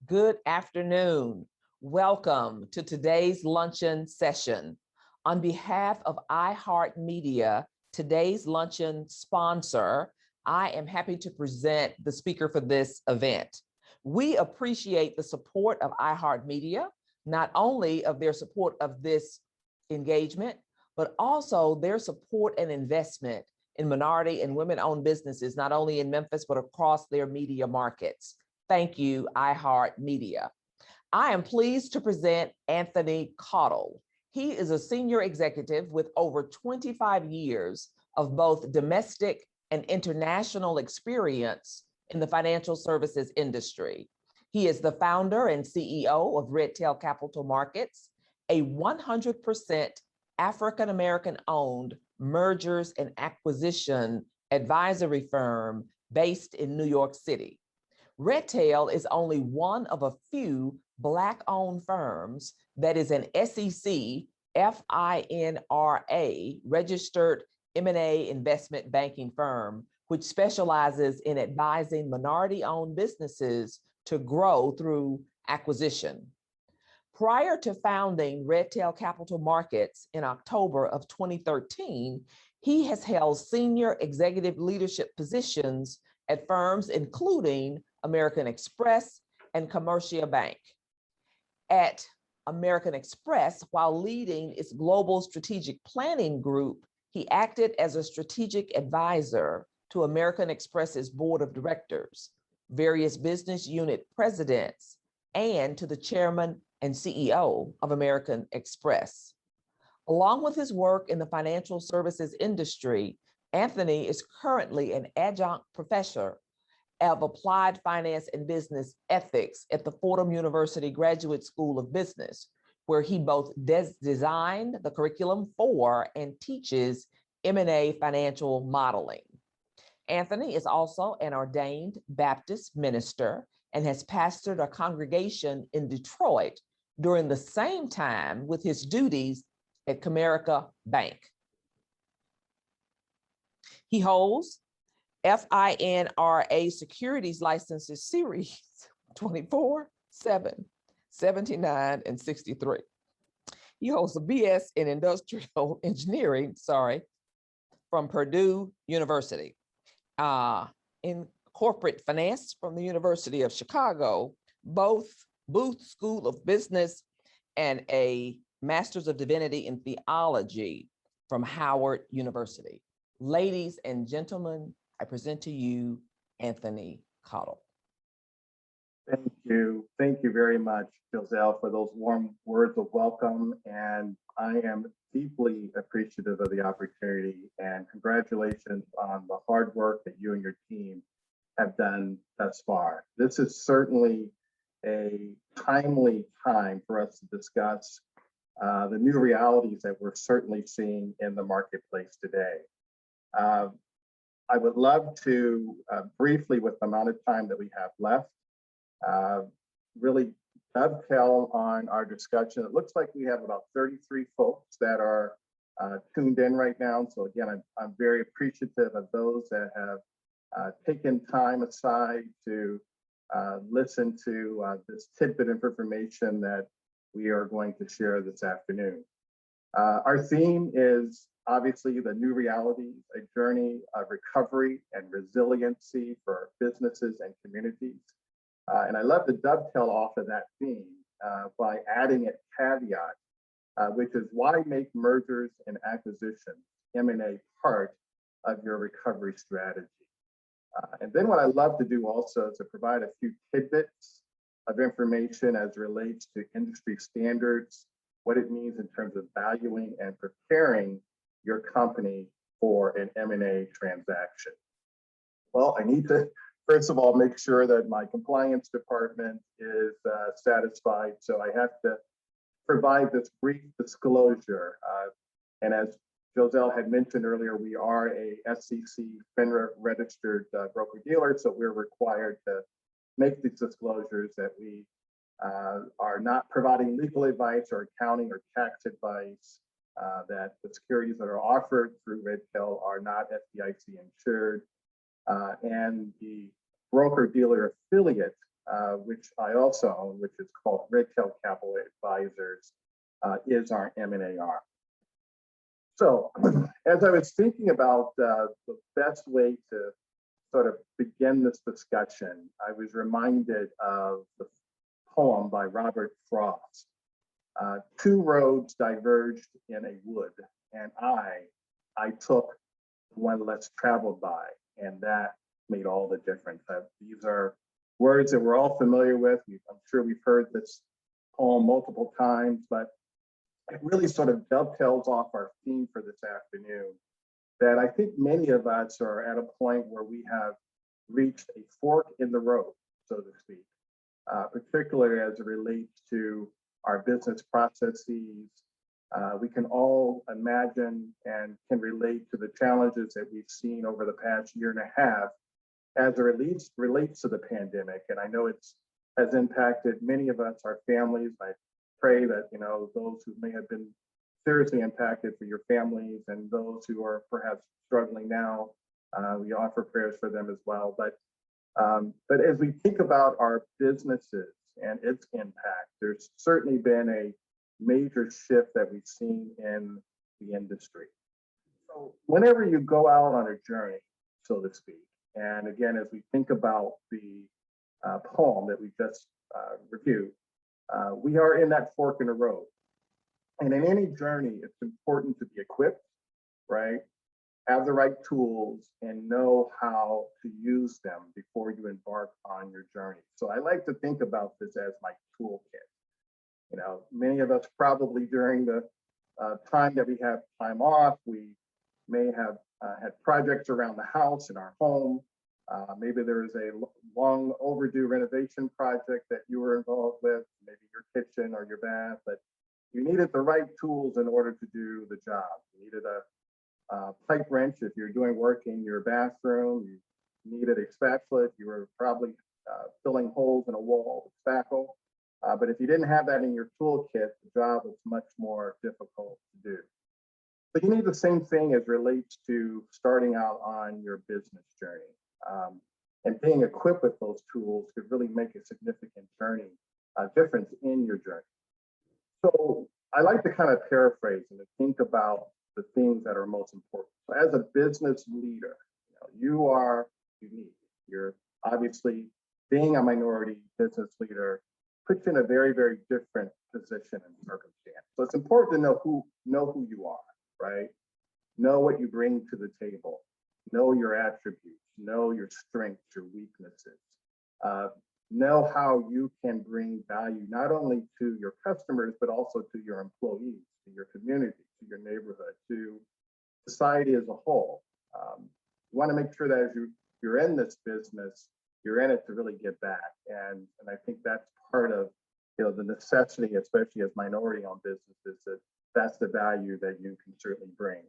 Good afternoon. Welcome to today's luncheon session. On behalf of iHeart Media, today's luncheon sponsor, I am happy to present the speaker for this event. We appreciate the support of iHeart Media, not only of their support of this engagement, but also their support and investment in minority and women-owned businesses, not only in Memphis, but across their media markets. Thank you, iHeart Media. I am pleased to present Anthony Caudle. He is a senior executive with over 25 years of both domestic and international experience in the financial services industry. He is the founder and CEO of Redtail Capital Markets, a 100% African-American owned mergers and acquisition advisory firm based in New York City. Redtail is only one of a few Black-owned firms that is an SEC FINRA registered M&A investment banking firm, which specializes in advising minority-owned businesses to grow through acquisition. Prior to founding Redtail Capital Markets in October of 2013, he has held senior executive leadership positions at firms including American Express and Commercia Bank. At American Express, while leading its global strategic planning group, he acted as a strategic advisor to American Express's board of directors, various business unit presidents, and to the chairman and CEO of American Express. Along with his work in the financial services industry, Anthony is currently an adjunct professor of applied finance and business ethics at the Fordham University Graduate School of Business, where he both designed the curriculum for and teaches M&A financial modeling. Anthony is also an ordained Baptist minister and has pastored a congregation in Detroit during the same time with his duties at Comerica Bank. He holds FINRA Securities Licenses Series 24, 7, 79, and 63. He holds a BS in Industrial Engineering, from Purdue University. In Corporate Finance from the University of Chicago, both Booth School of Business and a Master's of Divinity in Theology from Howard University. Ladies and gentlemen, I present to you Anthony Caudle. Thank you. Thank you very much, Giselle, for those warm words of welcome. And I am deeply appreciative of the opportunity, and congratulations on the hard work that you and your team have done thus far. This is certainly a timely time for us to discuss the new realities that we're certainly seeing in the marketplace today. I would love to briefly, with the amount of time that we have left, really dovetail on our discussion. It looks like we have about 33 folks that are tuned in right now. So again, I'm very appreciative of those that have taken time aside to listen to this tidbit of information that we are going to share this afternoon. Our theme is obviously the new realities, a journey of recovery and resiliency for businesses and communities. And I love to dovetail off of that theme by adding a caveat, which is why make mergers and acquisitions, M&A, part of your recovery strategy. And then what I love to do also is to provide a few tidbits of information as it relates to industry standards, what it means in terms of valuing and preparing your company for an M&A transaction. Well, I need to, first of all, make sure that my compliance department is satisfied. So I have to provide this brief disclosure. And as Giselle had mentioned earlier, we are a SEC FINRA registered broker-dealer, so we're required to make these disclosures that we are not providing legal advice or accounting or tax advice, that the securities that are offered through Redtail are not FDIC insured, and the broker-dealer affiliate which I also own, which is called Redtail Capital Advisors, is our M&A arm. So as I was thinking about the best way to sort of begin this discussion, I was reminded of the poem by Robert Frost. Two roads diverged in a wood, and I took one less traveled by, and that made all the difference. These are words that we're all familiar with. I'm sure we've heard this poem multiple times, but it really sort of dovetails off our theme for this afternoon, that I think many of us are at a point where we have reached a fork in the road, so to speak, particularly as it relates to our business processes. We can all imagine and can relate to the challenges that we've seen over the past year and a half as it relates to the pandemic. And I know it's has impacted many of us, our families. I pray that, you know, those who may have been seriously impacted for your families and those who are perhaps struggling now, we offer prayers for them as well. But as we think about our businesses and its impact, there's certainly been a major shift that we've seen in the industry. So whenever you go out on a journey, so to speak, and again, as we think about the poem that we just reviewed, we are in that fork in the road. And in any journey, it's important to be equipped, right? Have the right tools and know how to use them before you embark on your journey. So I like to think about this as my toolkit. You know, many of us probably during the time that we have time off, we may have had projects around the house in our home. Maybe there is a long overdue renovation project that you were involved with, maybe your kitchen or your bath, but you needed the right tools in order to do the job. You needed a pipe wrench if you're doing work in your bathroom. You needed a spatula if you were probably filling holes in a wall with spackle. But if you didn't have that in your toolkit, the job was much more difficult to do. But you need the same thing as relates to starting out on your business journey. And being equipped with those tools could really make a significant difference in your journey. So I like to kind of paraphrase and to think about the things that are most important. So as a business leader, you are unique. You're obviously being a minority business leader puts you in a very, very different position and circumstance. So it's important to know who you are, right? Know what you bring to the table. Know your attributes. Know your strengths, your weaknesses. Know how you can bring value not only to your customers, but also to your employees, to your community, to your neighborhood, to society as a whole. You want to make sure that as you're in this business, you're in it to really give back. And I think that's part of the necessity, especially as minority-owned businesses, that's the value that you can certainly bring.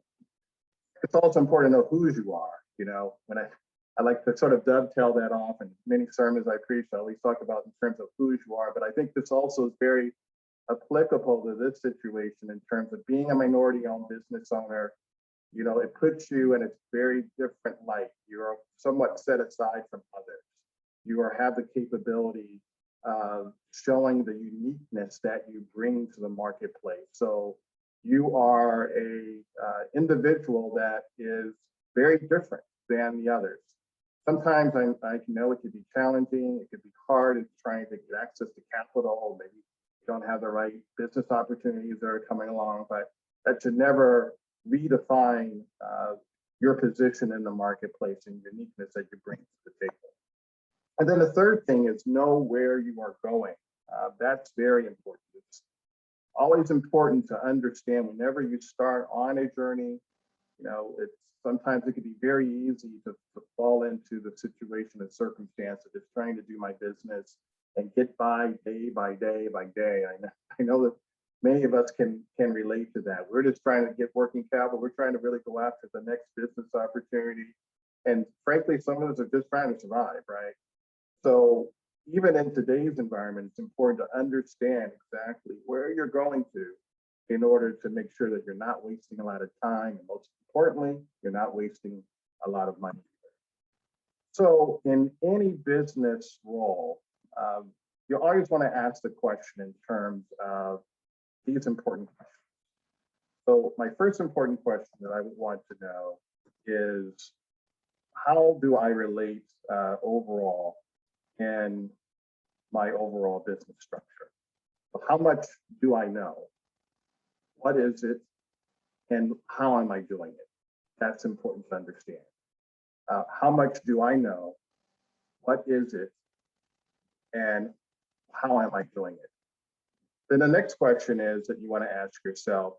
It's also important to know who you are. When I like to sort of dovetail that off, and many sermons I preach, I always talk about in terms of who you are, but I think this also is very applicable to this situation in terms of being a minority-owned business owner. It puts you in a very different light. You're somewhat set aside from others. You have the capability of showing the uniqueness that you bring to the marketplace. So you are a individual that is very different than the others. Sometimes I know it could be challenging. It could be hard in trying to get access to capital. Maybe you don't have the right business opportunities that are coming along, but that should never redefine your position in the marketplace and uniqueness that you bring to the table. And then the third thing is know where you are going. That's very important. It's always important to understand whenever you start on a journey, sometimes it can be very easy to fall into the situation and circumstance of just trying to do my business and get by day by day by day. I know that many of us can relate to that. We're just trying to get working capital. We're trying to really go after the next business opportunity. And frankly, some of us are just trying to survive, right? So even in today's environment, it's important to understand exactly where you're going to in order to make sure that you're not wasting a lot of time. And most importantly, you're not wasting a lot of money. So in any business role, you always want to ask the question in terms of these important questions. So my first important question that I would want to know is, how do I relate overall in my overall business structure? So how much do I know? What is it? And how am I doing it? That's important to understand. How much do I know? What is it? And how am I doing it? Then the next question is that you want to ask yourself,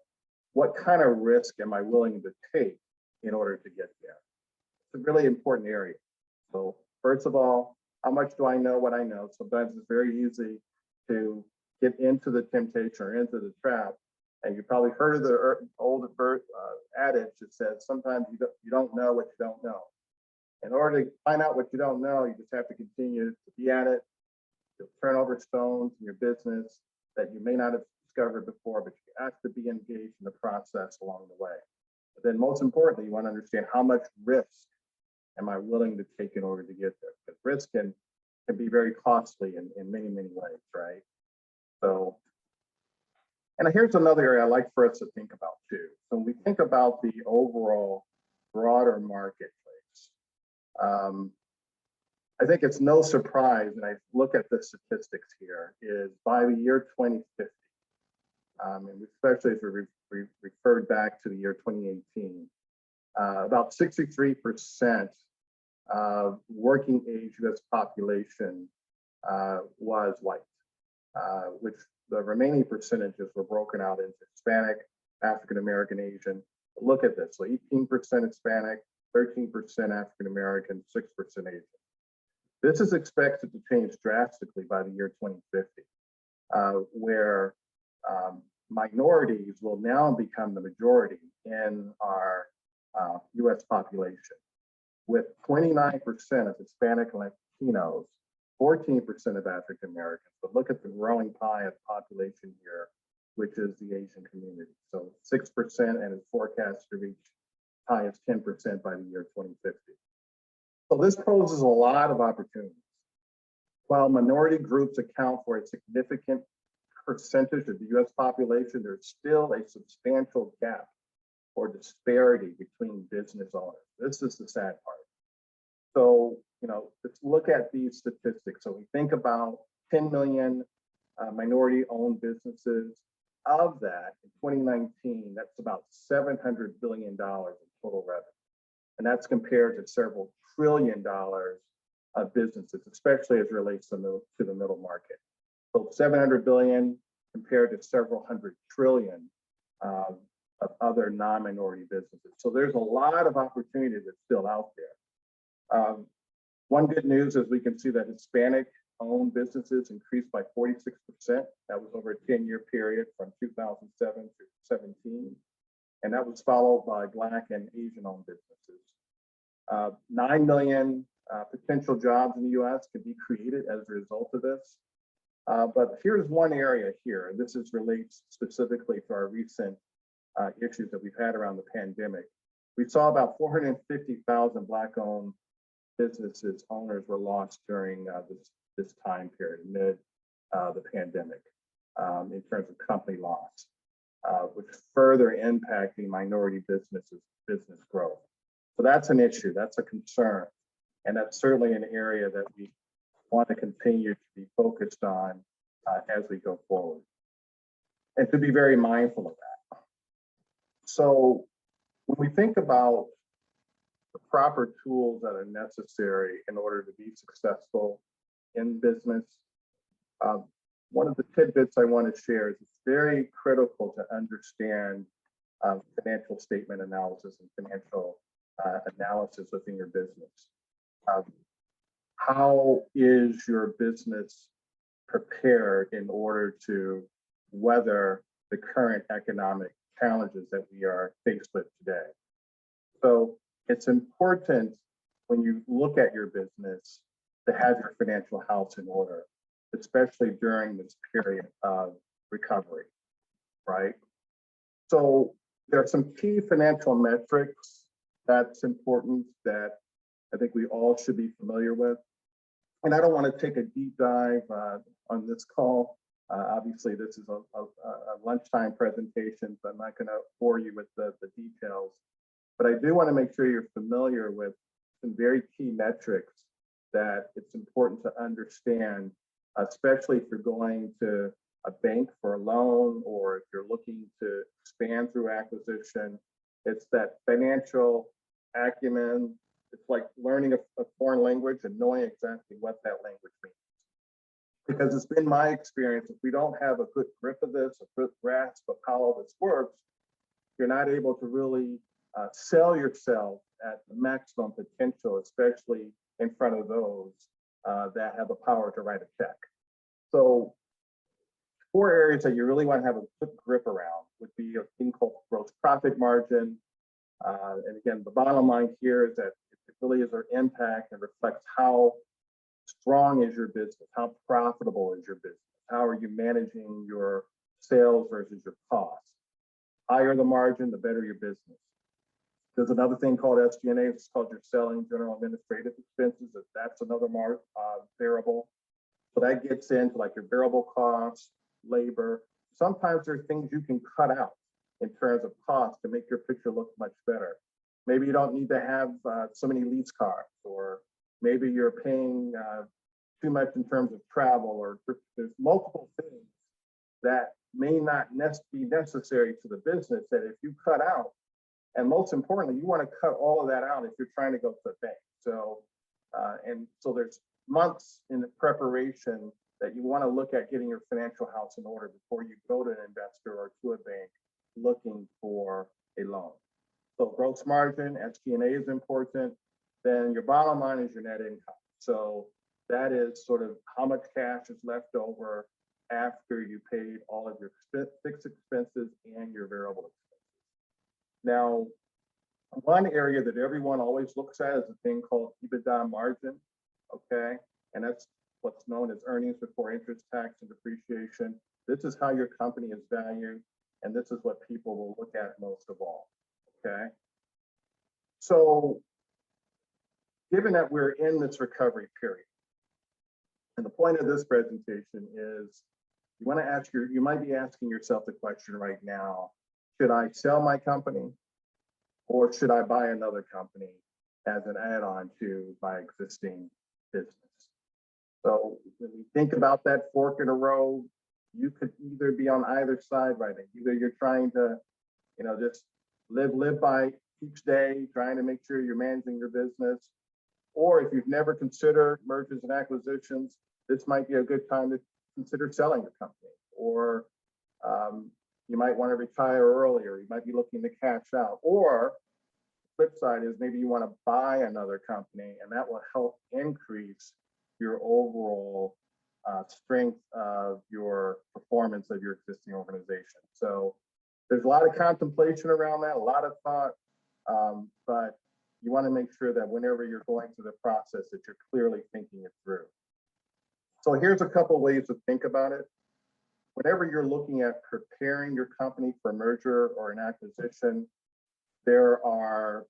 what kind of risk am I willing to take in order to get there? It's a really important area. So first of all, how much do I know what I know? Sometimes it's very easy to get into the temptation or into the trap. And you probably heard of the old adage that says, sometimes you don't know what you don't know. In order to find out what you don't know, you just have to continue to be at it. You'll turn over stones in your business that you may not have discovered before, but you have to be engaged in the process along the way. But then most importantly, you want to understand how much risk am I willing to take in order to get there? Because risk can be very costly in many, many ways, right? So, and here's another area I like for us to think about too. So when we think about the overall broader marketplace, I think it's no surprise, and I look at the statistics here, is by the year 2050, and especially as we referred back to the year 2018, about 63% of working age US population was white, which the remaining percentages were broken out into Hispanic, African American, Asian. But look at this, so 18% Hispanic, 13% African American, 6% Asian. This is expected to change drastically by the year 2050, where minorities will now become the majority in our US population, with 29% of Hispanic and Latinos, 14% of African Americans. But look at the growing pie of population here, which is the Asian community. So 6%, and it's forecast to reach high as 10% by the year 2050. So this poses a lot of opportunities. While minority groups account for a significant percentage of the US population, there's still a substantial gap or disparity between business owners. This is the sad part. So, let's look at these statistics. So we think about 10 million minority-owned businesses. Of that, in 2019, that's about $700 billion in total revenue. And that's compared to several trillion dollars of businesses, especially as it relates to the middle market. So 700 billion compared to several hundred trillion of other non-minority businesses. So there's a lot of opportunity that's still out there. One good news is we can see that Hispanic-owned businesses increased by 46%. That was over a 10-year period from 2007 to 17. And that was followed by Black and Asian-owned businesses. 9 million potential jobs in the US could be created as a result of this. But here's one area here, and this relates specifically to our recent issues that we've had around the pandemic. We saw about 450,000 Black-owned businesses owners were lost during this time period amid the pandemic in terms of company loss, which further impacting minority business growth. So that's an issue, that's a concern, and that's certainly an area that we want to continue to be focused on as we go forward, and to be very mindful of that. So when we think about the proper tools that are necessary in order to be successful in business, one of the tidbits I want to share is it's very critical to understand financial statement analysis and financial analysis within your business. How is your business prepared in order to weather the current economic challenges that we are faced with today? So it's important when you look at your business to have your financial house in order, especially during this period of recovery, right? So there are some key financial metrics that's important that I think we all should be familiar with. And I don't want to take a deep dive on this call. Obviously, this is a lunchtime presentation, so I'm not going to bore you with the details. But I do want to make sure you're familiar with some very key metrics that it's important to understand, especially if you're going to a bank for a loan or if you're looking to expand through acquisition. It's that financial acumen. It's like learning a foreign language and knowing exactly what that language means. Because it's been my experience, if we don't have a good grip of this, a good grasp of how all this works, you're not able to really sell yourself at the maximum potential, especially in front of those that have the power to write a check. So 4 areas that you really want to have a good grip around would be a thing called gross profit margin. And again, the bottom line here is that it really is our impact and reflects how strong is your business, how profitable is your business, how are you managing your sales versus your costs. Higher the margin, the better your business. There's another thing called SG&A, it's called your selling general administrative expenses. That's another variable. So that gets into like your variable costs, labor. Sometimes there are things you can cut out in terms of cost to make your picture look much better. Maybe you don't need to have so many lease cars, or maybe you're paying too much in terms of travel, or there's multiple things that may not be necessary to the business that if you cut out, and most importantly, you want to cut all of that out if you're trying to go to the bank. So, and so there's months in the preparation that you want to look at getting your financial house in order before you go to an investor or to a bank looking for a loan. So gross margin, SG&A is important. Then your bottom line is your net income. So that is sort of how much cash is left over after you paid all of your fixed expenses and your variable expenses. Now, one area that everyone always looks at is a thing called EBITDA margin, okay? And that's what's known as earnings before interest, tax, and depreciation. This is how your company is valued, and this is what people will look at most of all, okay? So, given that we're in this recovery period, and the point of this presentation is you might be asking yourself the question right now, should I sell my company or should I buy another company as an add-on to my existing business? So when you think about that fork in the road, you could either be on either side right now. Either you're trying to, just live by each day, trying to make sure you're managing your business. Or if you've never considered mergers and acquisitions, this might be a good time to consider selling your company. Or you might want to retire earlier. You might be looking to cash out. Or the flip side is maybe you want to buy another company, and that will help increase your overall strength of your performance of your existing organization. So there's a lot of contemplation around that, a lot of thought, but you want to make sure that whenever you're going through the process that you're clearly thinking it through. So here's a couple ways to think about it. Whenever you're looking at preparing your company for a merger or an acquisition, there are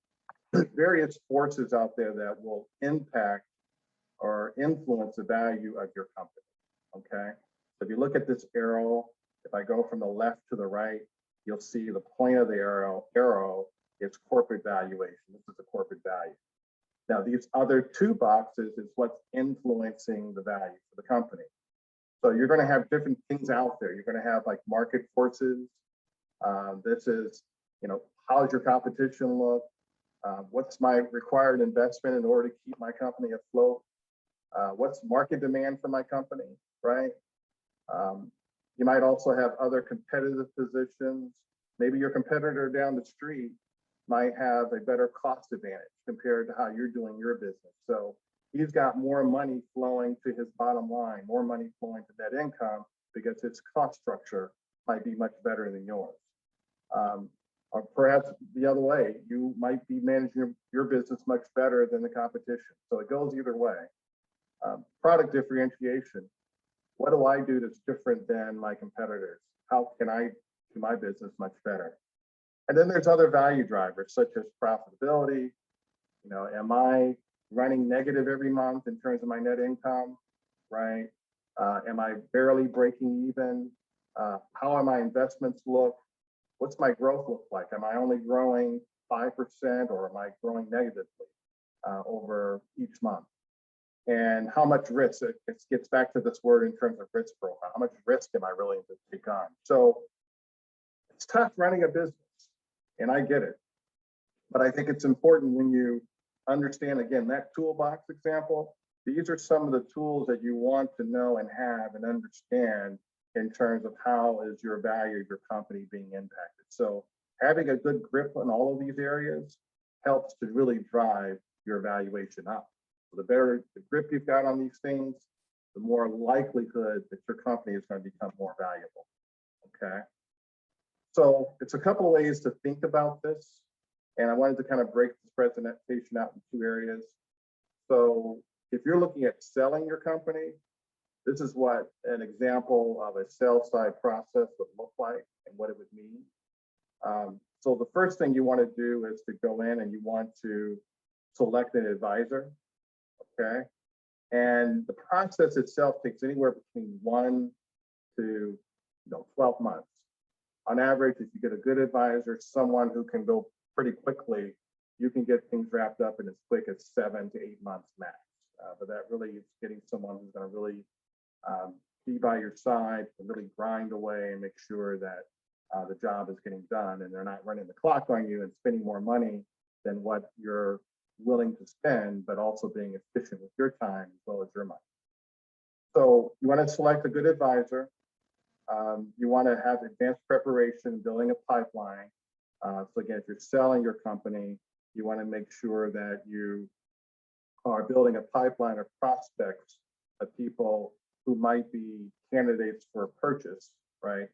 various forces out there that will impact or influence the value of your company, okay? So if you look at this arrow, if I go from the left to the right, you'll see the point of the arrow is corporate valuation. This is the corporate value. Now, these other 2 boxes is what's influencing the value for the company. So you're going to have different things out there. You're going to have like market forces. This is, how does your competition look? What's my required investment in order to keep my company afloat? What's market demand for my company, right? You might also have other competitive positions. Maybe your competitor down the street might have a better cost advantage compared to how you're doing your business. So he's got more money flowing to his bottom line, more money flowing to net income because his cost structure might be much better than yours. Or perhaps the other way, you might be managing your business much better than the competition. So it goes either way. Product differentiation. What do I do that's different than my competitors? How can I do my business much better? And then there's other value drivers such as profitability. Am I running negative every month in terms of my net income, right? Am I barely breaking even? How are my investments look? What's my growth look like? Am I only growing 5% or am I growing negatively over each month? And how much risk? It gets back to this word in terms of risk profile. How much risk am I willing to take on? So it's tough running a business, and I get it. But I think it's important when you understand, again, that toolbox example, these are some of the tools that you want to know and have and understand in terms of how is your value of your company being impacted. So having a good grip on all of these areas helps to really drive your valuation up. So the better the grip you've got on these things, the more likelihood that your company is going to become more valuable, okay? So it's a couple of ways to think about this. And I wanted to kind of break this presentation out in two areas. So if you're looking at selling your company, this is what an example of a sell side process would look like and what it would mean. So the first thing you want to do is to go in and you want to select an advisor, okay? And the process itself takes anywhere between 1 to 12 months. On average, if you get a good advisor, someone who can go pretty quickly, you can get things wrapped up in as quick as 7 to 8 months max. But that really is getting someone who's going to really be by your side and really grind away and make sure that the job is getting done and they're not running the clock on you and spending more money than what you're willing to spend, but also being efficient with your time as well as your money. So you want to select a good advisor. You want to have advanced preparation, building a pipeline. So again, if you're selling your company, you want to make sure that you are building a pipeline of prospects of people who might be candidates for purchase, right?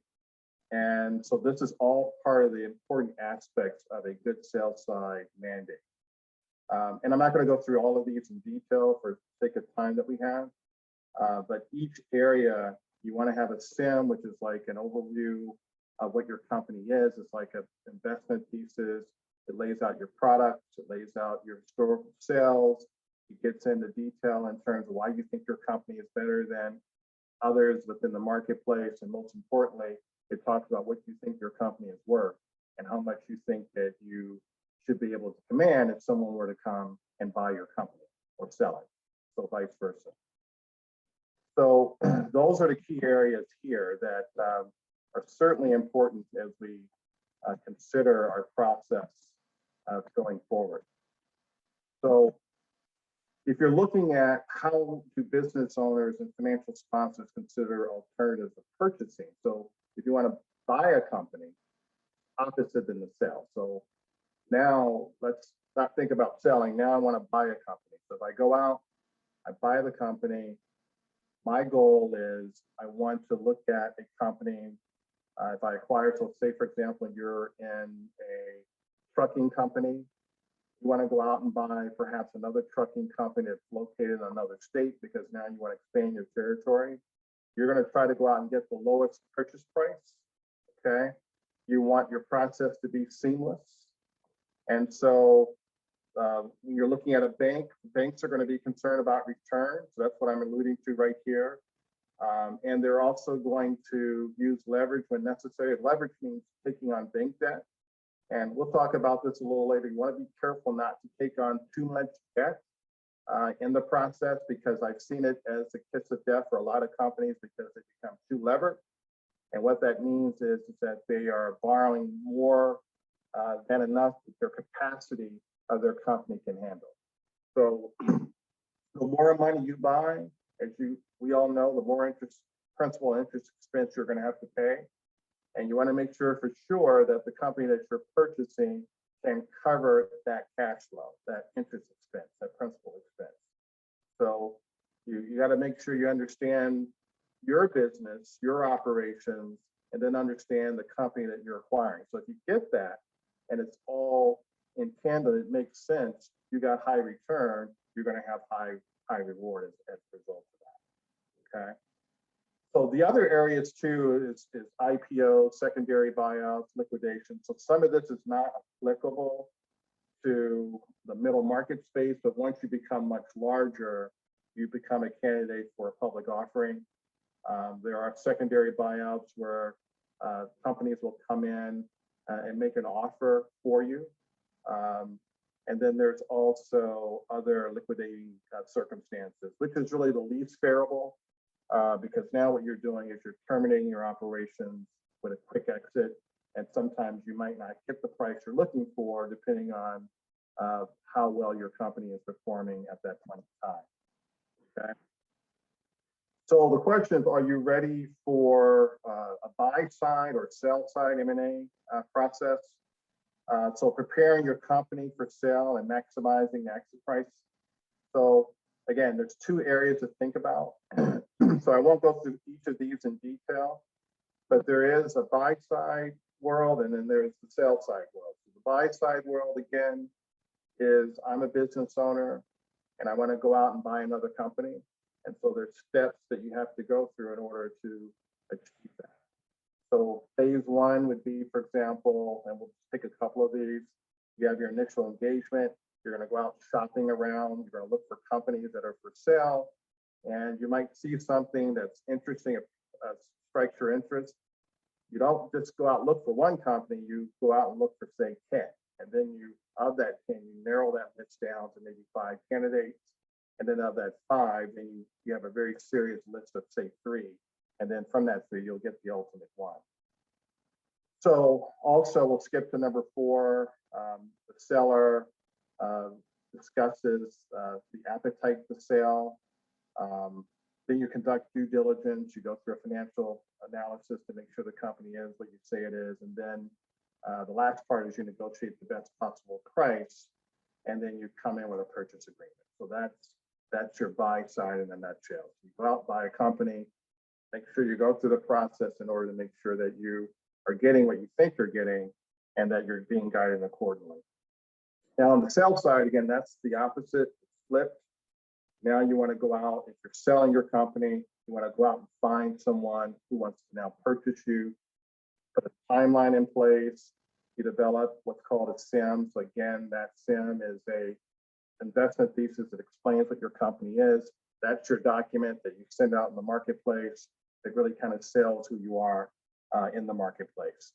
And so this is all part of the important aspects of a good sales side mandate. And I'm not going to go through all of these in detail for the sake of time that we have, but each area you want to have a SIM, which is like an overview of what your company is. It's like an investment thesis. It lays out your products. It lays out your historical sales. It gets into detail in terms of why you think your company is better than others within the marketplace. And most importantly, it talks about what you think your company is worth and how much you think that you should be able to command if someone were to come and buy your company or sell it, so vice versa. So those are the key areas here that are certainly important as we consider our process going forward. So if you're looking at how do business owners and financial sponsors consider alternatives of purchasing, so if you want to buy a company, opposite than the sale. So now let's not think about selling. Now I want to buy a company. So if I go out, I buy the company. My goal is I want to look at a company. If I acquire, so say for example, you're in a trucking company, you want to go out and buy perhaps another trucking company that's located in another state because now you want to expand your territory. You're going to try to go out and get the lowest purchase price, okay? You want your process to be seamless. And so when you're looking at a bank, banks are going to be concerned about returns. So that's what I'm alluding to right here. And they're also going to use leverage when necessary. Leverage means taking on bank debt. And we'll talk about this a little later. You want to be careful not to take on too much debt in the process, because I've seen it as a kiss of death for a lot of companies because they become too levered. And what that means is that they are borrowing more than enough that their capacity of their company can handle. So the more money you buy, as we all know, the more principal interest expense you're going to have to pay. And you want to make sure for sure that the company that you're purchasing can cover that cash flow, that interest expense, that principal expense. So you got to make sure you understand your business, your operations, and then understand the company that you're acquiring. So if you get that and it's all in tandem, it makes sense, you got high return, you're going to have high reward as a result of that. Okay. So the other areas too is IPO, secondary buyouts, liquidation. So some of this is not applicable to the middle market space, but once you become much larger, you become a candidate for a public offering. There are secondary buyouts where companies will come in and make an offer for you. And then there's also other liquidating circumstances, which is really the least favorable, because now what you're doing is you're terminating your operations with a quick exit. And sometimes you might not get the price you're looking for, depending on how well your company is performing at that point in time. Okay. So the question is, are you ready for a buy side or sell side M&A process? So preparing your company for sale and maximizing the exit price. So again, there's two areas to think about. So I won't go through each of these in detail, but there is a buy side world and then there's the sell side world. So the buy side world, again, is I'm a business owner and I want to go out and buy another company. And so there's steps that you have to go through in order to achieve that. So phase one would be, for example, and we'll pick a couple of these. You have your initial engagement. You're going to go out shopping around. You're going to look for companies that are for sale. And you might see something that's interesting, strikes your interest. You don't just go out and look for one company. You go out and look for, say, 10. And then you, of that 10, you narrow that list down to maybe 5 candidates. And then of that 5, then you have a very serious list of, say, 3. And then from that 3, you'll get the ultimate one. So also, we'll skip to number 4. The seller discusses the appetite to sell. Then you conduct due diligence. You go through a financial analysis to make sure the company is what you say it is. And then the last part is you negotiate the best possible price. And then you come in with a purchase agreement. So that's your buy side in a nutshell. You go out, buy a company, make sure you go through the process in order to make sure that you are getting what you think you're getting and that you're being guided accordingly. Now on the sell side, again, that's the opposite, flipped. Now you want to go out, if you're selling your company, you want to go out and find someone who wants to now purchase you, put a timeline in place. You develop what's called a SIM. So again, that SIM is a investment thesis that explains what your company is. That's your document that you send out in the marketplace that really kind of sells who you are in the marketplace.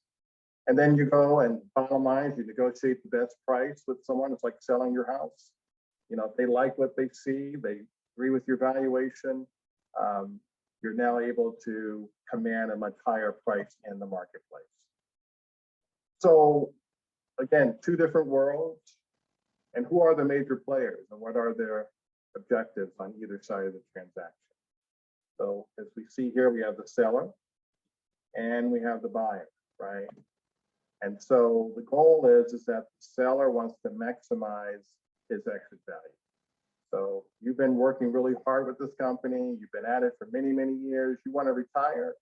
And then you go and bottom line, you negotiate the best price with someone. It's like selling your house. You know, if they like what they see, they agree with your valuation, you're now able to command a much higher price in the marketplace. So again, 2 different worlds. And who are the major players and what are their objectives on either side of the transaction? So as we see here, we have the seller and we have the buyer, right? And so the goal is that the seller wants to maximize his exit value. So you've been working really hard with this company. You've been at it for many, many years. You want to retire.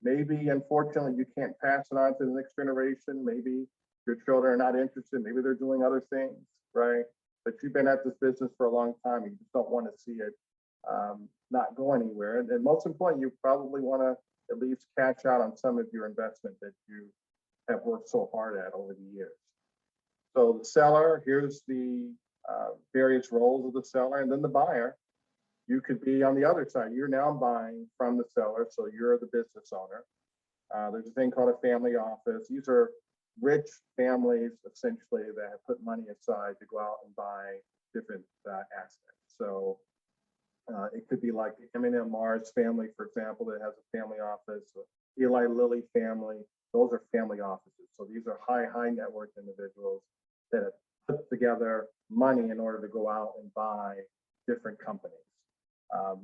Maybe, unfortunately, you can't pass it on to the next generation. Maybe your children are not interested. Maybe they're doing other things, right? But you've been at this business for a long time. You just don't want to see it not go anywhere. And most importantly, you probably want to at least cash out on some of your investment that you have worked so hard at over the years. So the seller, here's the various roles of the seller, and then the buyer. You could be on the other side. You're now buying from the seller, so you're the business owner. There's a thing called a family office. These are rich families, essentially, that have put money aside to go out and buy different assets. So it could be like the M&M Mars family, for example, that has a family office. Eli Lilly family, those are family offices. So these are high net worth individuals that have put together money in order to go out and buy different companies.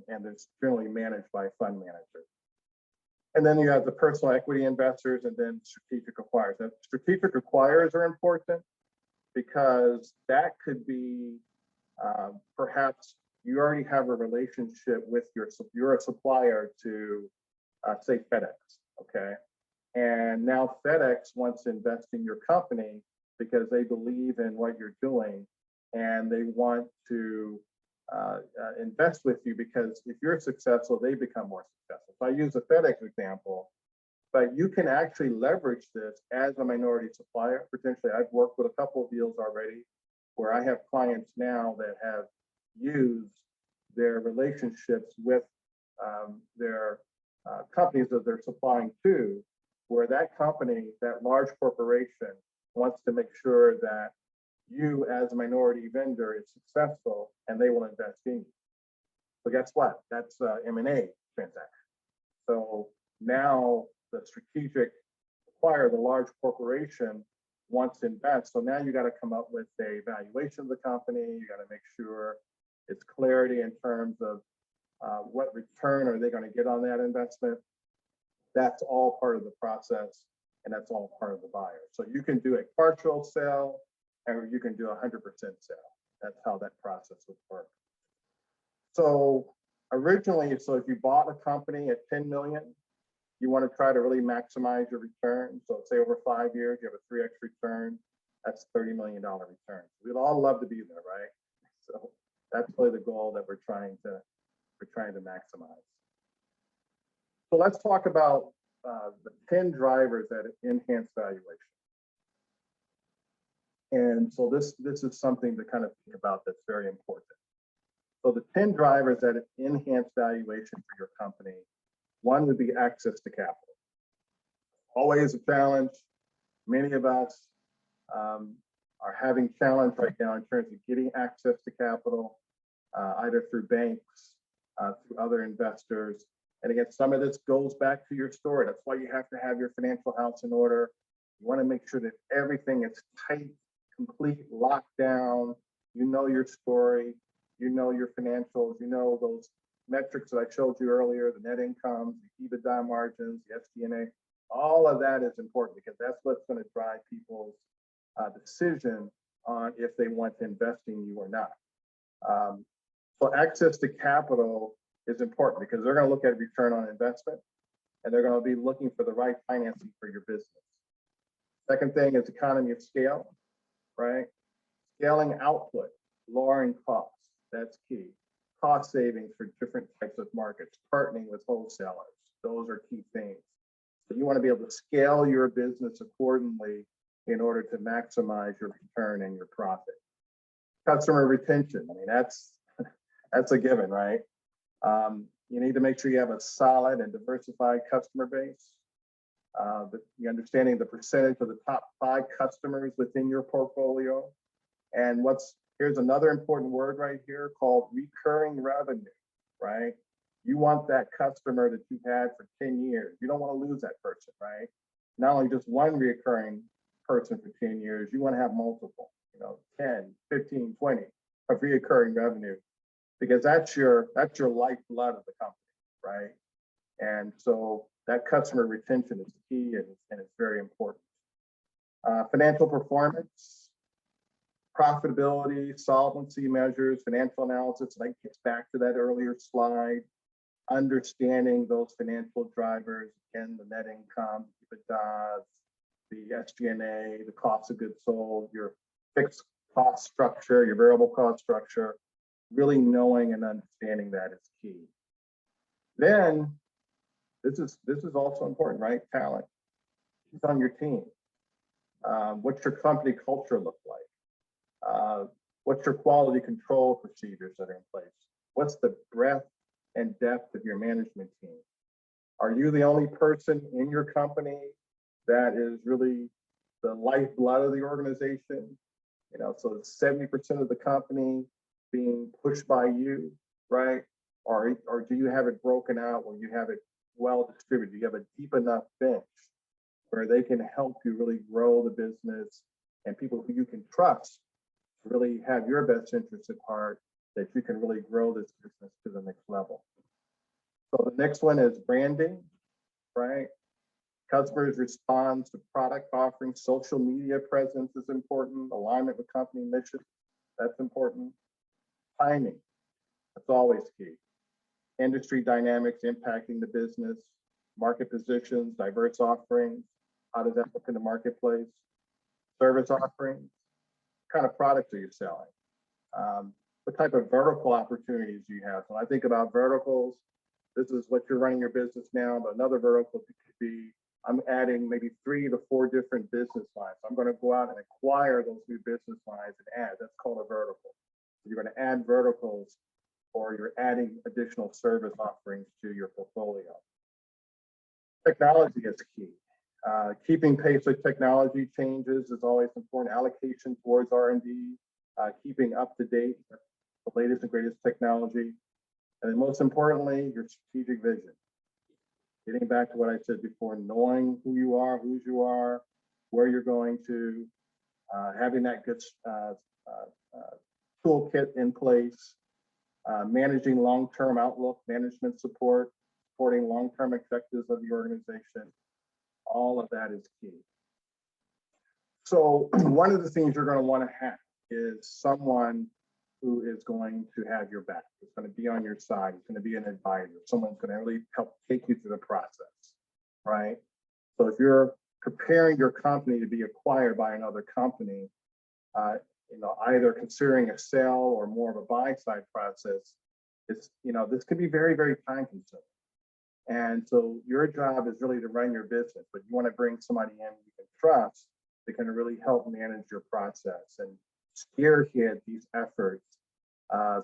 And it's generally managed by a fund manager. And then you have the personal equity investors and then strategic acquirers. And strategic acquirers are important because that could be perhaps you already have a relationship with you're a supplier to say FedEx, okay? And now FedEx wants to invest in your company because they believe in what you're doing and they want to invest with you because if you're successful, they become more successful. So I use the FedEx example, but you can actually leverage this as a minority supplier. Potentially, I've worked with a couple of deals already where I have clients now that have used their relationships with their companies that they're supplying to, where that company, that large corporation, wants to make sure that you as a minority vendor is successful and they will invest in you. So guess what? That's M&A transaction. So now the strategic acquirer, the large corporation, wants to invest. So now you got to come up with a valuation of the company. You got to make sure it's clarity in terms of what return are they going to get on that investment. That's all part of the process, and that's all part of the buyer. So you can do a partial sale, or you can do 100% sale. That's how that process would work. So originally, so if you bought a company at 10 million, you want to try to really maximize your return. So say over 5 years, you have a 3x return. That's $30 million return. We'd all love to be there, right? So that's really the goal that we're trying to maximize. So let's talk about the 10 drivers that enhance valuation. And so this is something to kind of think about that's very important. So the 10 drivers that enhance valuation for your company, one would be access to capital. Always a challenge. Many of us are having challenge right now in terms of getting access to capital, either through banks, through other investors. And again, some of this goes back to your story. That's why you have to have your financial house in order. You want to make sure that everything is tight, complete, locked down. You know your story, you know your financials, you know those metrics that I showed you earlier, the net income, the EBITDA margins, the SG&A. All of that is important because that's what's going to drive people's decision on if they want to invest in you or not. So access to capital is important because they're going to look at return on investment and they're going to be looking for the right financing for your business. Second thing is economy of scale, right? Scaling output, lowering costs, that's key. Cost savings for different types of markets, partnering with wholesalers, those are key things. So you want to be able to scale your business accordingly in order to maximize your return and your profit. Customer retention, I mean, that's a given, right? You need to make sure you have a solid and diversified customer base. You're understanding the percentage of the top 5 customers within your portfolio. And here's another important word right here called recurring revenue, right? You want that customer that you've had for 10 years. You don't want to lose that person, right? Not only just one recurring person for 10 years, you want to have multiple, 10, 15, 20 of recurring revenue, because that's your lifeblood of the company, right? And so that customer retention is key and it's very important. Financial performance, profitability, solvency measures, financial analysis, that gets back to that earlier slide. Understanding those financial drivers, again, the net income, EBITDA, the SG&A, the cost of goods sold, your fixed cost structure, your variable cost structure, really knowing and understanding that is key. Then, this is also important, right? Talent. Who's on your team? What's your company culture look like? What's your quality control procedures that are in place? What's the breadth and depth of your management team? Are you the only person in your company that is really the lifeblood of the organization? So 70% of the company being pushed by you, right? Or do you have it broken out where you have it well distributed? You have a deep enough bench where they can help you really grow the business and people who you can trust really have your best interests at heart, that you can really grow this business to the next level. So the next one is branding, right? Customers respond to product offerings. Social media presence is important. Alignment with company mission, that's important. Timing, that's always key. Industry dynamics impacting the business, market positions, diverse offerings. How does that look in the marketplace? Service offerings, what kind of products are you selling? What type of vertical opportunities do you have? When I think about verticals, this is what you're running your business now, but another vertical could be I'm adding maybe 3 to 4 different business lines. I'm going to go out and acquire those new business lines and add. That's called a vertical. You're going to add verticals, or you're adding additional service offerings to your portfolio. Technology is key. Keeping pace with technology changes is always important. Allocation towards R&D, keeping up to date with the latest and greatest technology. And then most importantly, your strategic vision. Getting back to what I said before, knowing who you are, whose you are, where you're going to, having that good toolkit in place, managing long-term outlook, management support, supporting long-term objectives of the organization. All of that is key. So one of the things you're going to want to have is someone who is going to have your back. It's going to be on your side. It's going to be an advisor. Someone's going to really help take you through the process, right? So if you're preparing your company to be acquired by another company, either considering a sell or more of a buy side process, this could be very, very time consuming. And so your job is really to run your business, but you want to bring somebody in you can trust that can really help manage your process and spearhead these efforts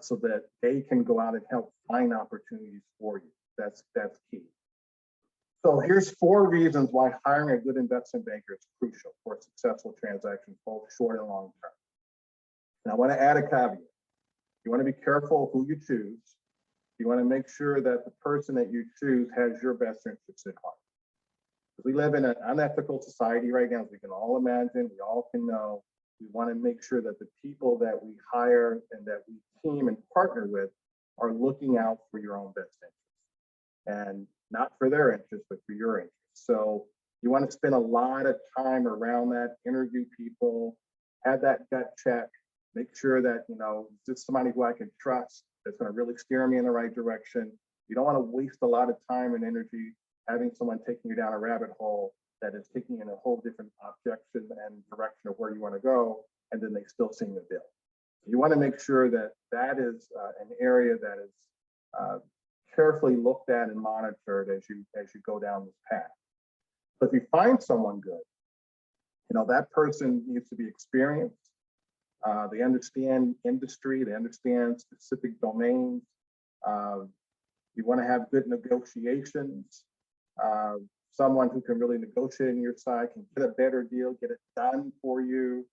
so that they can go out and help find opportunities for you. That's key. So here's 4 reasons why hiring a good investment banker is crucial for a successful transaction, both short and long term. And I want to add a caveat. You want to be careful of who you choose. You want to make sure that the person that you choose has your best interests at heart. We live in an unethical society right now, as we can all imagine, we all can know. We want to make sure that the people that we hire and that we team and partner with are looking out for your own best interests, and not for their interests, but for your interests. So you want to spend a lot of time around that, interview people, have that gut check, make sure that, is this somebody who I can trust that's going to really steer me in the right direction. You don't want to waste a lot of time and energy having someone taking you down a rabbit hole that is taking you in a whole different objection and direction of where you want to go, and then they still sing the bill. You want to make sure that that is an area that is carefully looked at and monitored as you go down this path. But if you find someone good, that person needs to be experienced. They understand industry, they understand specific domains. You want to have good negotiations. Someone who can really negotiate on your side, can get a better deal, get it done for you.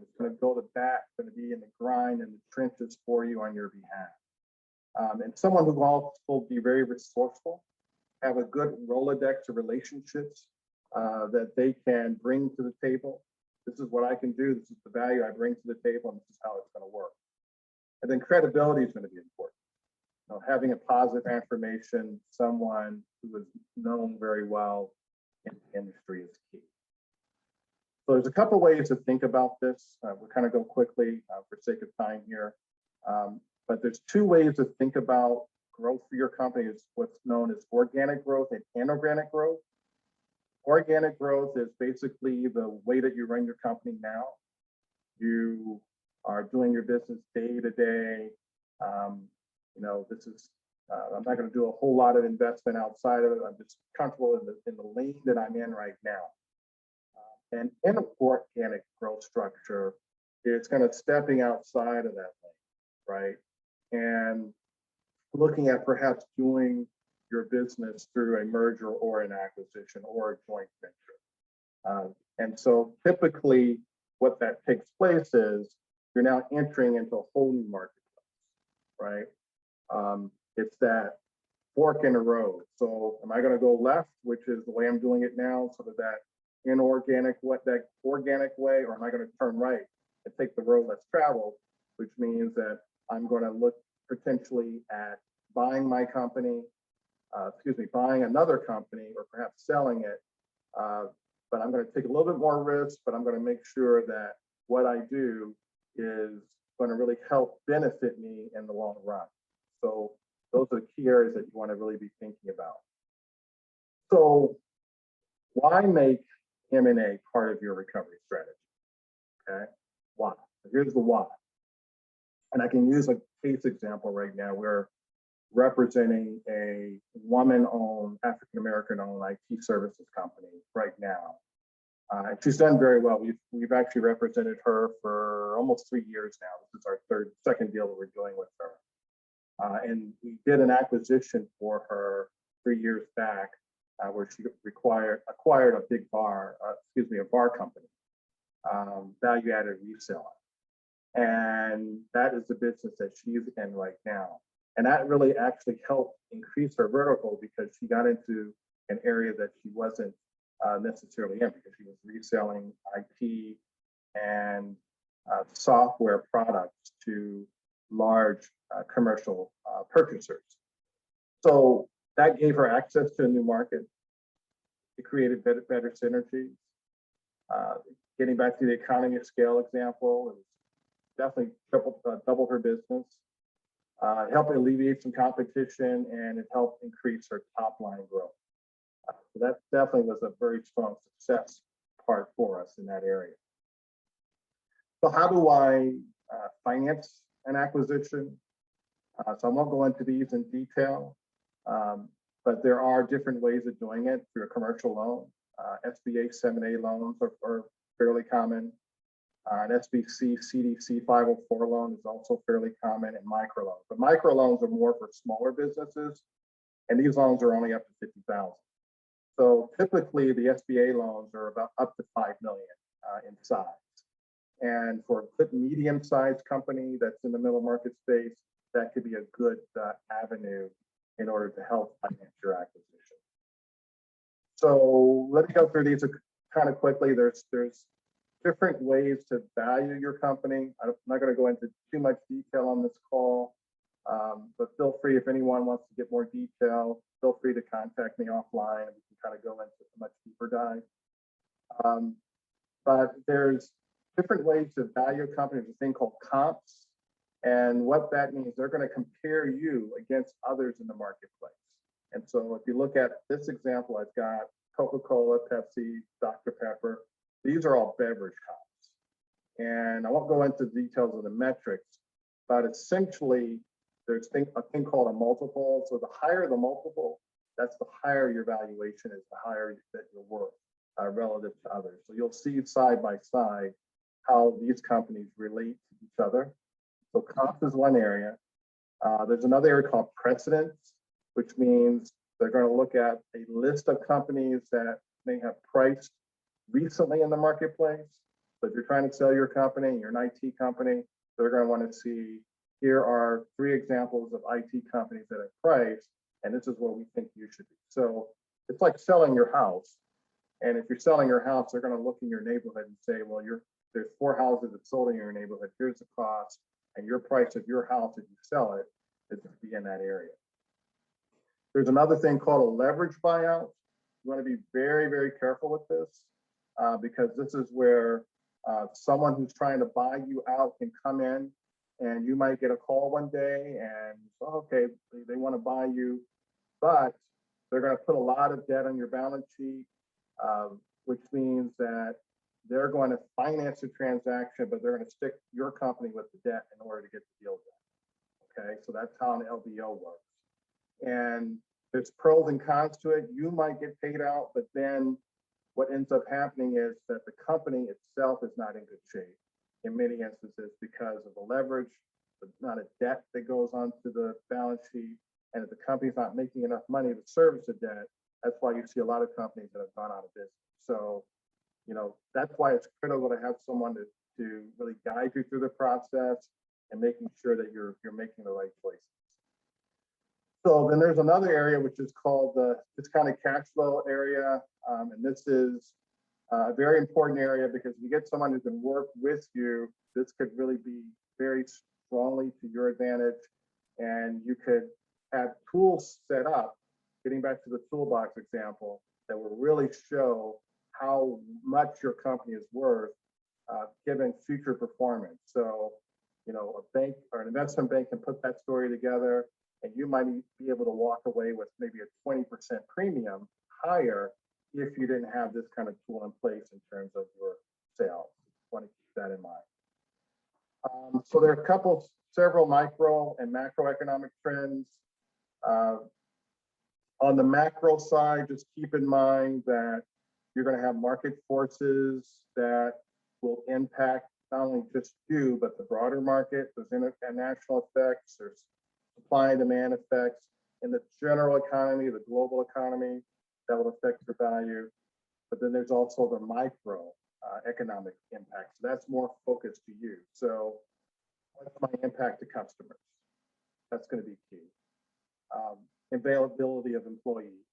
It's going to go to bat, going to be in the grind and the trenches for you on your behalf. And someone who also will be very resourceful, have a good Rolodex of relationships that they can bring to the table. This is what I can do. This is the value I bring to the table, and this is how it's going to work. And then credibility is going to be important. Having a positive affirmation, someone who is known very well in the industry is key. So there's a couple ways to think about this. We'll kind of go quickly for sake of time here. But there's 2 ways to think about growth for your company. Is what's known as organic growth and inorganic growth. Organic growth is basically the way that you run your company now. You are doing your business day to day. This is, I'm not going to do a whole lot of investment outside of it. I'm just comfortable in the lane that I'm in right now. And inorganic growth structure is kind of stepping outside of that lane, right? And looking at perhaps doing your business through a merger or an acquisition or a joint venture. And so typically what that takes place is you're now entering into a whole new marketplace, right? It's that fork in the road. So am I going to go left, which is the way I'm doing it now, sort of that inorganic, that organic way, or am I going to turn right and take the road less traveled, which means that I'm going to look potentially at buying my company, buying another company, or perhaps selling it. But I'm going to take a little bit more risk, but I'm going to make sure that what I do is going to really help benefit me in the long run. So those are the key areas that you want to really be thinking about. So why make M&A part of your recovery strategy? Okay, why? Here's the why. And I can use a case example right now where representing a woman-owned, African-American-owned IT services company right now. And she's done very well. We've actually represented her for almost 3 years now. This is our second deal that we're doing with her. And we did an acquisition for her 3 years back, where she acquired a big bar, a bar company, value-added reseller. And that is the business that she's in right now. And that really actually helped increase her vertical because she got into an area that she wasn't necessarily in, because she was reselling IT and software products to large commercial purchasers. So that gave her access to a new market. It created better synergies. Getting back to the economy of scale example, it was definitely doubled her business. It helped alleviate some competition, and it helped increase her top line growth. So that definitely was a very strong success part for us in that area. So how do I finance an acquisition? So I won't go into these in detail, but there are different ways of doing it through a commercial loan. SBA 7A loans are fairly common. An SBC CDC 504 loan is also fairly common, and microloans. But microloans are more for smaller businesses, and these loans are only up to $50,000. So typically, the SBA loans are about up to $5 million in size. And for a medium-sized company that's in the middle market space, that could be a good avenue in order to help finance your acquisition. So let me go through these kind of quickly. There's different ways to value your company. I'm not going to go into too much detail on this call, but feel free, if anyone wants to get more detail, feel free to contact me offline and we can kind of go into a much deeper dive. But there's different ways to value a company. There's a thing called comps. And what that means, they're going to compare you against others in the marketplace. And so if you look at this example, I've got Coca-Cola, Pepsi, Dr. Pepper. These are all beverage comps. And I won't go into details of the metrics, but essentially there's a thing called a multiple. So the higher the multiple, that's the higher your valuation is, the higher that you're worth relative to others. So you'll see side by side how these companies relate to each other. So comps is one area. There's another area called precedence, which means they're going to look at a list of companies that may have priced recently in the marketplace. So if you're trying to sell your company, you're an IT company, they're going to want to see, here are 3 examples of IT companies that have priced, and this is what we think you should be. So it's like selling your house. And if you're selling your house, they're going to look in your neighborhood and say, well, there's 4 houses that sold in your neighborhood. Here's the cost, and your price of your house, if you sell it, is going to be in that area. There's another thing called a leverage buyout. You want to be very, very careful with this because this is where someone who's trying to buy you out can come in, and you might get a call one day and, okay, they want to buy you, but they're going to put a lot of debt on your balance sheet, which means that they're going to finance the transaction, but they're going to stick your company with the debt in order to get the deal done. Okay, so that's how an LBO works. And there's pros and cons to it. You might get paid out, but then what ends up happening is that the company itself is not in good shape in many instances because of the leverage, the amount of debt that goes onto the balance sheet. And if the company's not making enough money to service the debt, that's why you see a lot of companies that have gone out of business. So, that's why it's critical to have someone to really guide you through the process and making sure that you're making the right choices. So then there's another area which is called the discounted cash flow area. And this is a very important area because if you get someone who can work with you, this could really be very strongly to your advantage. And you could have tools set up, getting back to the toolbox example, that will really show how much your company is worth given future performance. So, a bank or an investment bank can put that story together, and you might be able to walk away with maybe a 20% premium higher if you didn't have this kind of tool in place in terms of your sales. Want to keep that in mind. So there are several micro and macroeconomic trends On the macro side, just keep in mind that you're going to have market forces that will impact not only just you, but the broader market. There's international effects, there's supply and demand effects in the general economy, the global economy that will affect your value. But then there's also the micro economic impact. So that's more focused to you. So what's my impact to customers? That's going to be key. Availability of employees,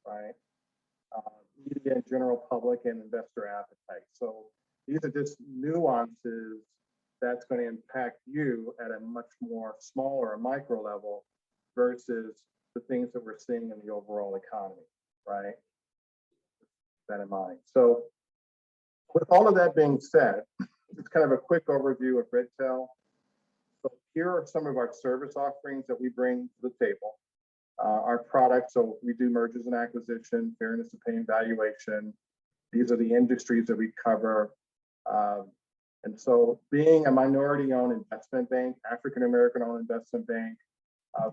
right? Media and general public and investor appetite. So these are just nuances that's going to impact you at a much more smaller or micro level versus the things that we're seeing in the overall economy, right? Keep that in mind. So with all of that being said, it's kind of a quick overview of Redtail. So here are some of our service offerings that we bring to the table. Our products, so we do mergers and acquisition, fairness of paying, valuation. These are the industries that we cover. And so being a minority-owned investment bank, African-American-owned investment bank,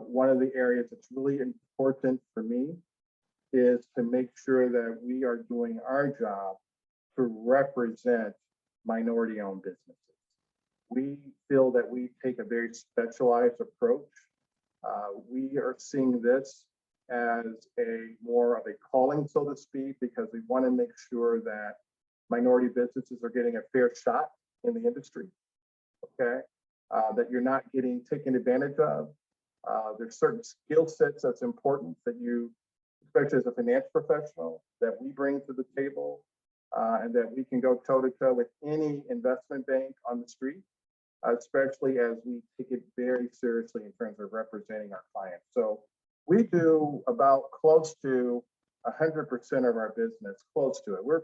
one of the areas that's really important for me is to make sure that we are doing our job to represent minority-owned businesses. We feel that we take a very specialized approach. We are seeing this as more of a calling, so to speak, because we want to make sure that minority businesses are getting a fair shot in the industry, okay? That you're not getting taken advantage of. There's certain skill sets that's important that you, especially as a finance professional, that we bring to the table, and that we can go toe-to-toe with any investment bank on the street, especially as we take it very seriously in terms of representing our clients. So we do about close to 100% of our business, close to it. We're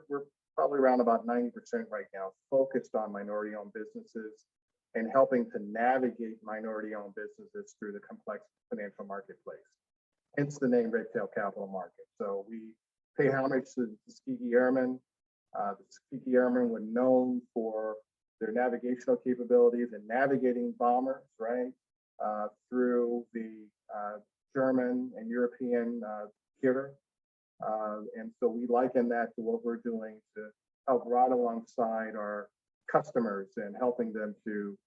probably around about 90% right now, focused on minority-owned businesses and helping to navigate minority-owned businesses through the complex financial marketplace. Hence the name Redtail Capital Market. So we pay homage to the Tuskegee Airmen. The Tuskegee Airmen were known for their navigational capabilities and navigating bombers, right, through the German and European theater. And so we liken that to what we're doing to help ride alongside our customers and helping them to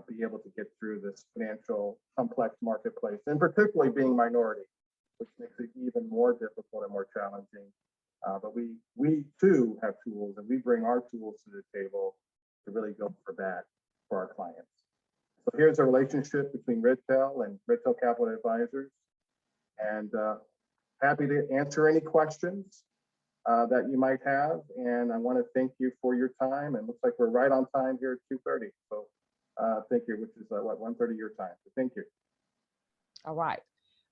be able to get through this financial complex marketplace, and particularly being minority, which makes it even more difficult and more challenging. But we too have tools, and we bring our tools to the table to really go for that for our clients. So here's a relationship between Redtail and Redtail Capital Advisors, and happy to answer any questions that you might have. And I want to thank you for your time. And looks like we're right on time here at 2:30. So thank you, which is what, 1:30 your time. So thank you. All right.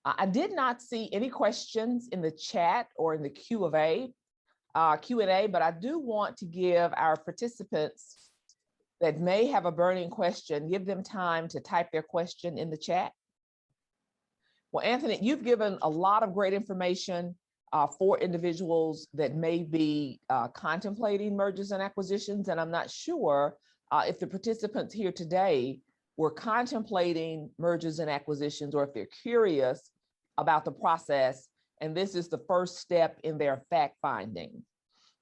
I did not see any questions in the chat or in the Q&A, but I do want to give our participants that may have a burning question, give them time to type their question in the chat. Well, Anthony, you've given a lot of great information for individuals that may be contemplating mergers and acquisitions, and I'm not sure if the participants here today were contemplating mergers and acquisitions, or if they're curious about the process, and this is the first step in their fact finding.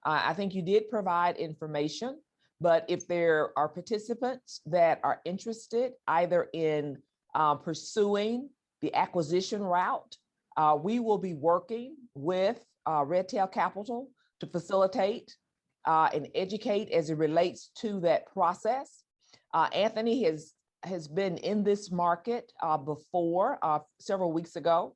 I think you did provide information, but if there are participants that are interested either in pursuing the acquisition route, we will be working with Redtail Capital to facilitate and educate as it relates to that process. Anthony has been in this market before several weeks ago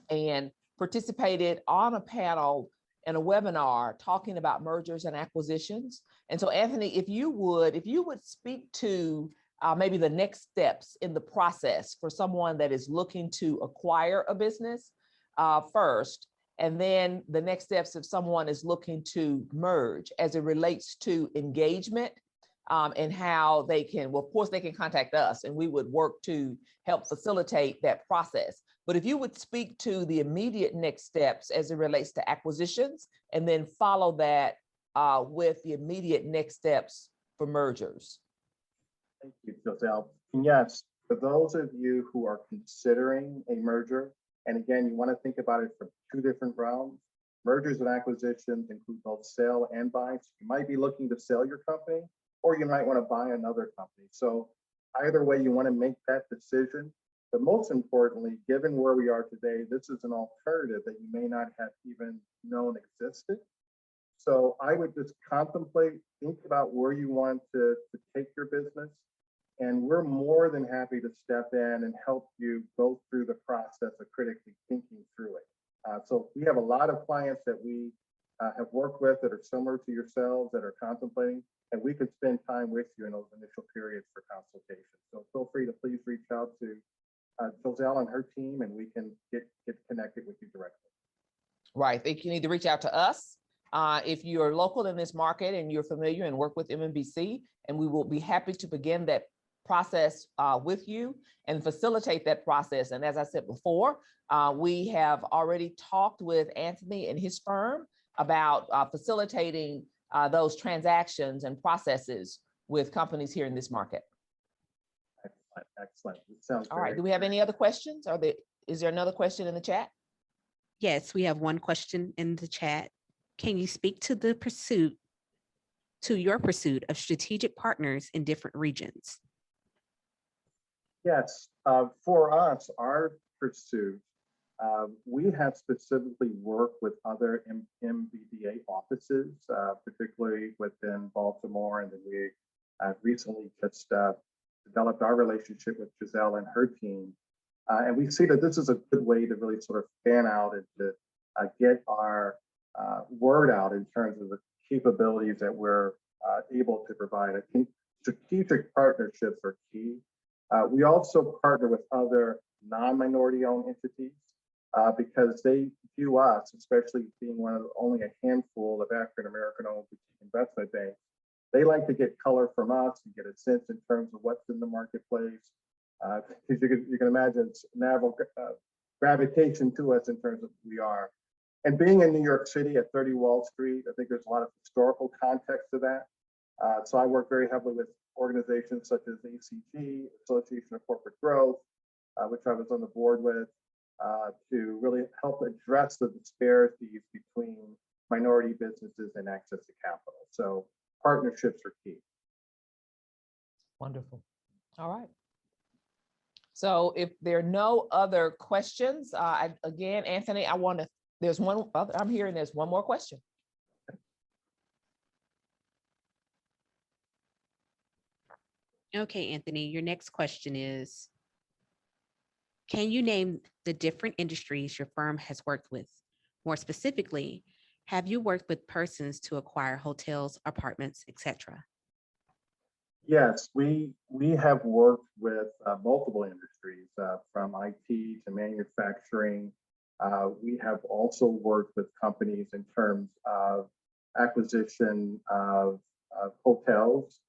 and participated on a panel and a webinar talking about mergers and acquisitions. And so, Anthony, if you would speak to maybe the next steps in the process for someone that is looking to acquire a business first, and then the next steps if someone is looking to merge as it relates to engagement and how they can, well, of course, they can contact us and we would work to help facilitate that process. But if you would speak to the immediate next steps as it relates to acquisitions, and then follow that with the immediate next steps for mergers. Thank you, Giselle. And yes, For those of you who are considering a merger, and again, you want to think about it from two different realms. Mergers and acquisitions include both sell and buy. So you might be looking to sell your company, or you might want to buy another company. So either way, you want to make that decision. But most importantly, given where we are today, this is an alternative that you may not have even known existed. So I would just contemplate, think about where you want to take your business. And we're more than happy to step in and help you go through the process of critically thinking through it. So we have a lot of clients that we have worked with that are similar to yourselves that are contemplating, and we could spend time with you in those initial periods for consultation. So feel free to please reach out to Joselle and her team, and we can get connected with you directly. Right. I think you need to reach out to us. If you're local in this market and you're familiar and work with MNBC, and we will be happy to begin that process with you and facilitate that process. And as I said before, we have already talked with Anthony and his firm about facilitating those transactions and processes with companies here in this market. Excellent, excellent. It sounds all right. Do we have any other questions? Is there another question in the chat? Yes, we have one question in the chat. Can you speak to your pursuit of strategic partners in different regions? Yes, for us, our pursuit, we have specifically worked with other MBDA offices, particularly within Baltimore, and then we recently just developed our relationship with Giselle and her team. And we see that this is a good way to really sort of fan out and to get our word out in terms of the capabilities that we're able to provide. I think strategic partnerships are key. We also partner with other non-minority owned entities because they view us, especially being one of only a handful of African-American owned investment banks, they like to get color from us and get a sense in terms of what's in the marketplace. Because you can imagine it's gravitation to us in terms of who we are. And being in New York City at 30 Wall Street, I think there's a lot of historical context to that. So I work very heavily with organizations such as ACG, Association of Corporate Growth, which I was on the board with, to really help address the disparities between minority businesses and access to capital. So partnerships are key. Wonderful. All right. So if there are no other questions, again, Anthony, there's one other, I'm hearing there's one more question. Okay, Anthony, your next question is, can you name the different industries your firm has worked with? More specifically, have you worked with persons to acquire hotels, apartments, etc.? Yes, we have worked with multiple industries, from IT to manufacturing. We have also worked with companies in terms of acquisition of hotels.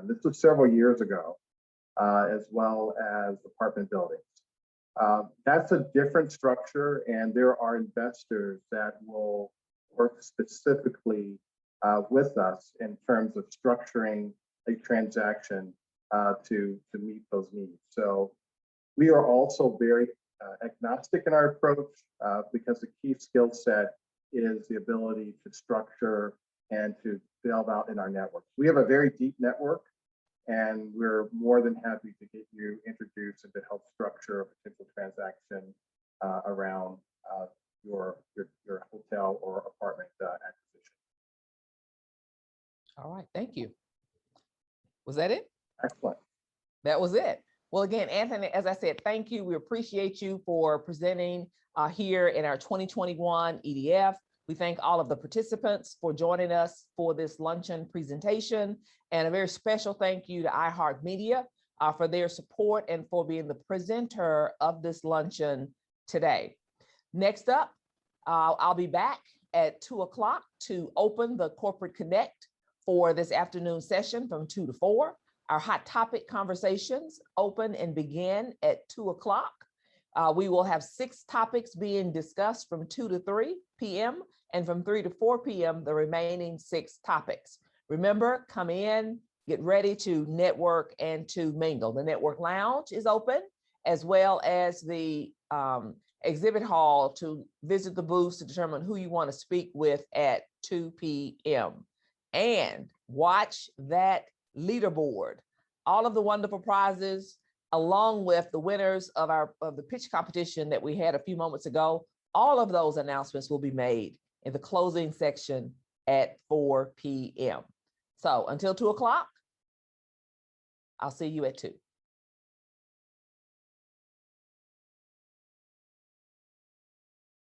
This was several years ago, as well as apartment buildings. That's a different structure, and there are investors that will work specifically with us in terms of structuring a transaction to meet those needs. So we are also very agnostic in our approach because the key skill set is the ability to structure and to build out in our network. We have a very deep network, and we're more than happy to get you introduced and to help structure a potential transaction around your hotel or apartment acquisition. All right, thank you. Was that it? Excellent. That was it. Well, again, Anthony, as I said, thank you. We appreciate you for presenting here in our 2021 EDF. We thank all of the participants for joining us for this luncheon presentation, and a very special thank you to iHeart Media for their support and for being the presenter of this luncheon today. Next up, I'll be back at 2 o'clock to open the Corporate Connect for this afternoon session from 2 to 4. Our hot topic conversations open and begin at 2 o'clock. We will have 6 topics being discussed from 2 to 3 p.m. and from 3 to 4 p.m. the remaining 6 topics. Remember, come in, get ready to network and to mingle. The network lounge is open, as well as the exhibit hall to visit the booths to determine who you want to speak with at 2 p.m. And watch that leaderboard. All of the wonderful prizes, along with the winners of the pitch competition that we had a few moments ago, all of those announcements will be made in the closing section at 4 p.m. So until 2 o'clock, I'll see you at 2.